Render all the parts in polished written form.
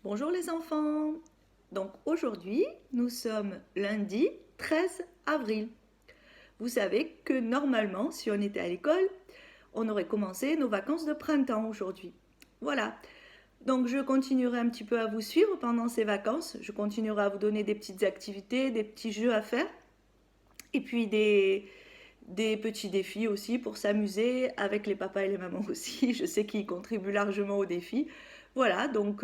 Bonjour les enfants. Donc aujourd'hui, nous sommes lundi 13 avril. Vous savez que normalement, si on était à l'école, on aurait commencé nos vacances de printemps aujourd'hui. Voilà. Donc je continuerai un petit peu à vous suivre pendant ces vacances. Je continuerai à vous donner des petites activités, des petits jeux à faire. Et puis des petits défis aussi pour s'amuser avec les papas et les mamans aussi. Je sais qu'ils contribuent largement aux défis. Voilà, donc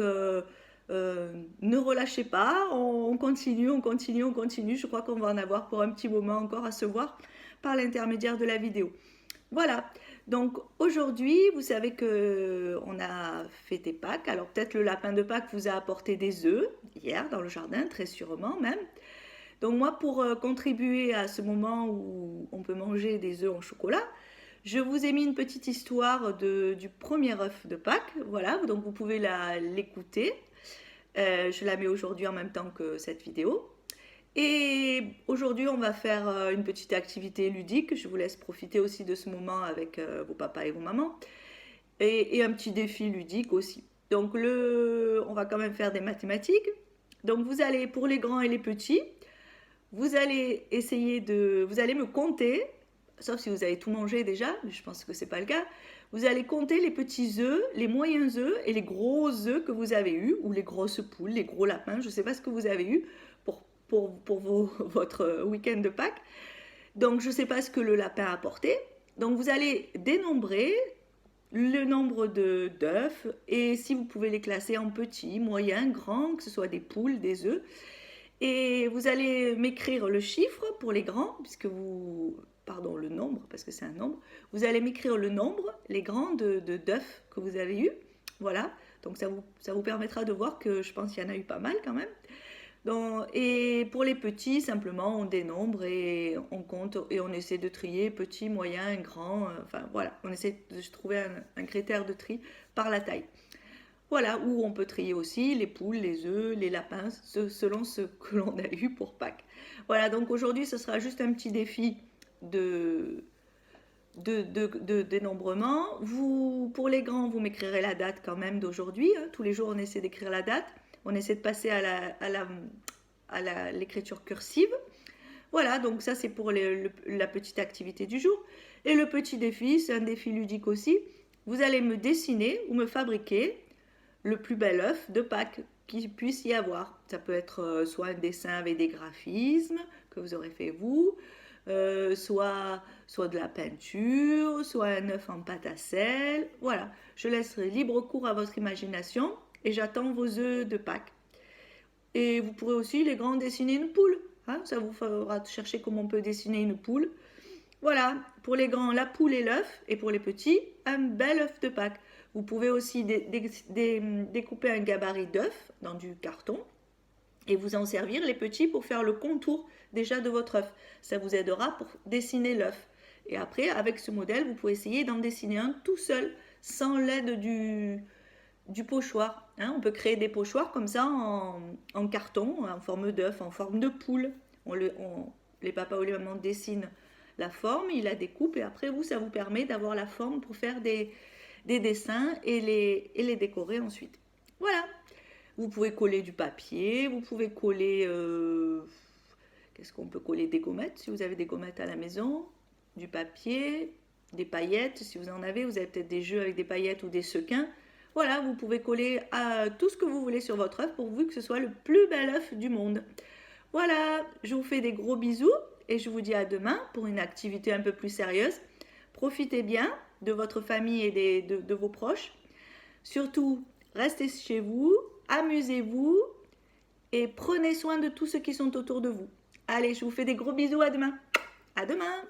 ne relâchez pas, on continue, on continue, on continue. Je crois qu'on va en avoir pour un petit moment encore à se voir par l'intermédiaire de la vidéo. Voilà, donc aujourd'hui, vous savez que on a fêté Pâques. Alors peut-être le lapin de Pâques vous a apporté des œufs hier dans le jardin, très sûrement même. Donc moi, pour contribuer à ce moment où on peut manger des œufs en chocolat, je vous ai mis une petite histoire du premier œuf de Pâques. Voilà, donc vous pouvez l'écouter. Je la mets aujourd'hui en même temps que cette vidéo. Et aujourd'hui, on va faire une petite activité ludique. Je vous laisse profiter aussi de ce moment avec vos papas et vos mamans. Et un petit défi ludique aussi. Donc on va quand même faire des mathématiques. Donc vous allez, pour les grands et les petits, vous allez vous allez me compter, sauf si vous avez tout mangé déjà, mais je pense que c'est pas le cas. Vous allez compter les petits œufs, les moyens œufs et les gros œufs que vous avez eus, ou les grosses poules, les gros lapins, je sais pas ce que vous avez eu pour votre week-end de Pâques. Donc je sais pas ce que le lapin a apporté. Donc vous allez dénombrer le nombre d'œufs et si vous pouvez les classer en petits, moyens, grands, que ce soit des poules, des œufs. Et vous allez m'écrire le chiffre pour les grands, pardon, le nombre, parce que c'est un nombre. Vous allez m'écrire le nombre, les grands d'œufs que vous avez eu. Voilà, donc ça vous permettra de voir que je pense qu'il y en a eu pas mal quand même. Et pour les petits, simplement, on dénombre et on compte et on essaie de trier petit, moyen, grand. Enfin voilà, on essaie de trouver un critère de tri par la taille. Voilà, où on peut trier aussi les poules, les œufs, les lapins, selon ce que l'on a eu pour Pâques. Voilà, donc aujourd'hui, ce sera juste un petit défi de dénombrement. Pour les grands, vous m'écrirez la date quand même d'aujourd'hui. Hein. Tous les jours, on essaie d'écrire la date. On essaie de passer à l'écriture cursive. Voilà, donc ça c'est pour la petite activité du jour. Et le petit défi, c'est un défi ludique aussi. Vous allez me dessiner ou me fabriquer le plus bel œuf de Pâques qu'il puisse y avoir. Ça peut être soit un dessin avec des graphismes que vous aurez fait vous, soit de la peinture, soit un œuf en pâte à sel. Voilà, je laisserai libre cours à votre imagination et j'attends vos œufs de Pâques. Et vous pourrez aussi, les grands, dessiner une poule. Hein, ça vous fera chercher comment on peut dessiner une poule. Voilà, pour les grands, la poule et l'œuf. Et pour les petits, un bel œuf de Pâques. Vous pouvez aussi découper un gabarit d'œuf dans du carton et vous en servir les petits pour faire le contour déjà de votre œuf. Ça vous aidera pour dessiner l'œuf. Et après, avec ce modèle, vous pouvez essayer d'en dessiner un tout seul, sans l'aide du pochoir. Hein, on peut créer des pochoirs comme ça en carton, en forme d'œuf, en forme de poule. Les papas ou les mamans dessinent la forme, ils la découpent et après vous, ça vous permet d'avoir la forme pour faire des dessins et les décorer ensuite. Voilà. Vous pouvez coller du papier, vous pouvez coller... qu'est-ce qu'on peut coller? Des gommettes, si vous avez des gommettes à la maison, du papier, des paillettes, si vous en avez. Vous avez peut-être des jeux avec des paillettes ou des sequins. Voilà, vous pouvez coller tout ce que vous voulez sur votre œuf pourvu que ce soit le plus bel œuf du monde. Voilà, je vous fais des gros bisous et je vous dis à demain pour une activité un peu plus sérieuse. Profitez bien de votre famille et de vos proches. Surtout, restez chez vous, amusez-vous et prenez soin de tous ceux qui sont autour de vous. Allez, je vous fais des gros bisous, à demain. À demain.